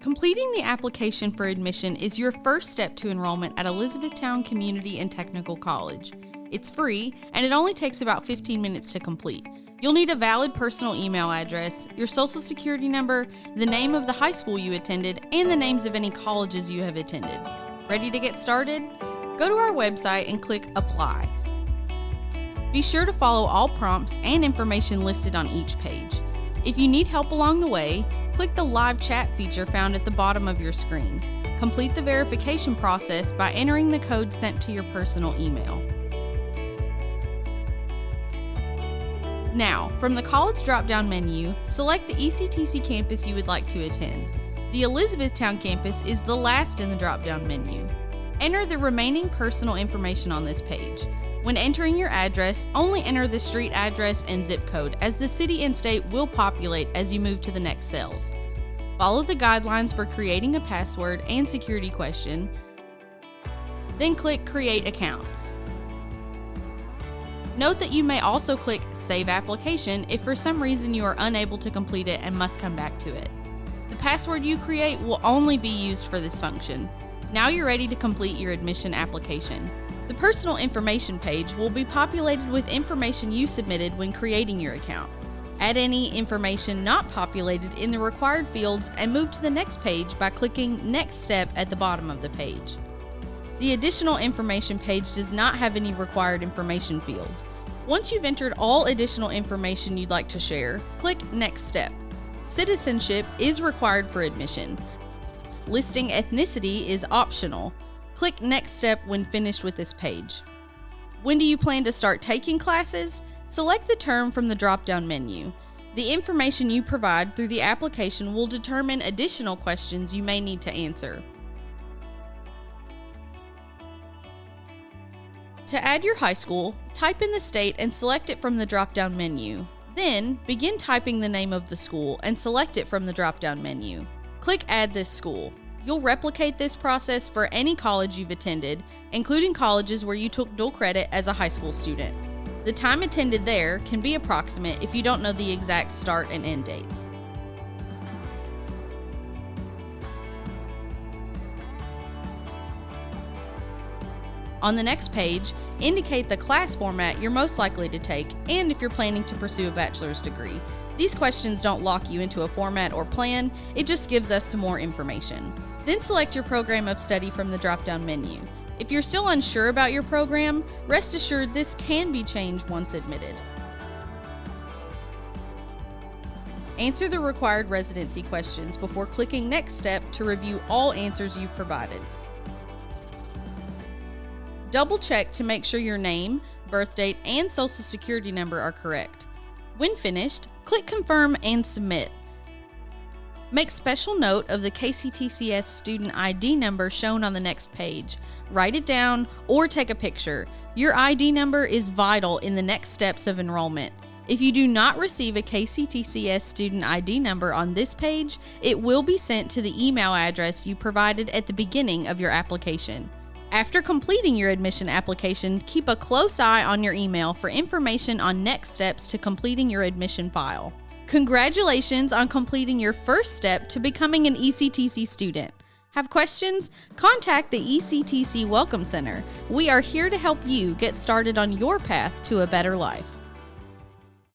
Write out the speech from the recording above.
Completing the application for admission is your first step to enrollment at Elizabethtown Community and Technical College. It's free, and it only takes about 15 minutes to complete. You'll need a valid personal email address, your social security number, the name of the high school you attended, and the names of any colleges you have attended. Ready to get started? Go to our website and click Apply. Be sure to follow all prompts and information listed on each page. If you need help along the way, click the live chat feature found at the bottom of your screen. Complete the verification process by entering the code sent to your personal email. Now, from the college drop-down menu, select the ECTC campus you would like to attend. The Elizabethtown campus is the last in the drop-down menu. Enter the remaining personal information on this page. When entering your address, only enter the street address and zip code, as the city and state will populate as you move to the next cells. Follow the guidelines for creating a password and security question, then click Create Account. Note that you may also click Save Application if for some reason you are unable to complete it and must come back to it. The password you create will only be used for this function. Now you're ready to complete your admission application. The personal information page will be populated with information you submitted when creating your account. Add any information not populated in the required fields and move to the next page by clicking Next Step at the bottom of the page. The additional information page does not have any required information fields. Once you've entered all additional information you'd like to share, click Next Step. Citizenship is required for admission. Listing ethnicity is optional. Click Next Step when finished with this page. When do you plan to start taking classes? Select the term from the drop-down menu. The information you provide through the application will determine additional questions you may need to answer. To add your high school, type in the state and select it from the drop-down menu. Then, begin typing the name of the school and select it from the drop-down menu. Click Add this school. You'll replicate this process for any college you've attended, including colleges where you took dual credit as a high school student. The time attended there can be approximate if you don't know the exact start and end dates. On the next page, indicate the class format you're most likely to take and if you're planning to pursue a bachelor's degree. These questions don't lock you into a format or plan, it just gives us some more information. Then select your program of study from the drop-down menu. If you're still unsure about your program, rest assured this can be changed once admitted. Answer the required residency questions before clicking Next Step to review all answers you've provided. Double check to make sure your name, birth date, and social security number are correct. When finished, click Confirm and Submit. Make special note of the KCTCS student ID number shown on the next page. Write it down or take a picture. Your ID number is vital in the next steps of enrollment. If you do not receive a KCTCS student ID number on this page, it will be sent to the email address you provided at the beginning of your application. After completing your admission application, keep a close eye on your email for information on next steps to completing your admission file. Congratulations on completing your first step to becoming an ECTC student. Have questions? Contact the ECTC Welcome Center. We are here to help you get started on your path to a better life.